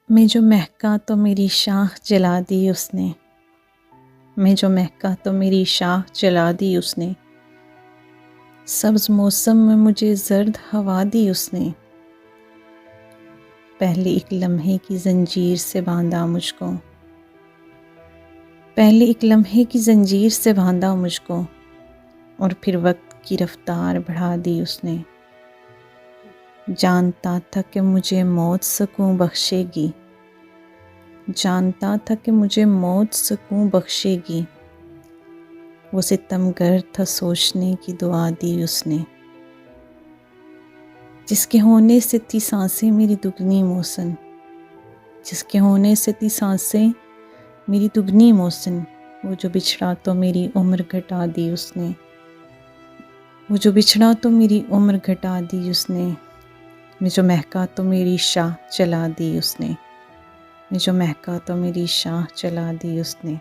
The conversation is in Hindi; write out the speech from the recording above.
मैं जो महका तो मेरी शाख जला दी उसने, मैं जो महका तो मेरी शाख जला दी उसने, सब्ज़ मौसम में मुझे ज़र्द हवा दी उसने। पहले एक लम्हे की ज़ंजीर से बांधा मुझको, पहले एक लम्हे की ज़ंजीर से बांधा मुझको, और फिर वक्त की रफ्तार बढ़ा दी उसने। जानता था कि मुझे मौत सुकून बख्शेगी, जानता था कि मुझे मौत सुकून बख्शेगी। वो सितमगर था सोचने की दुआ दी उसने, जिसके होने से थी सांसें मेरी दुगनी मौसन, जिसके होने से थी सांसें मेरी दुगनी मौसन। वो जो बिछड़ा तो मेरी उम्र घटा दी उसने, वो जो बिछड़ा तो मेरी उम्र घटा दी उसने। मैं जो महका तो मेरी शाह चला दी उसने, मैं जो महका तो मेरी शाह चला दी उसने।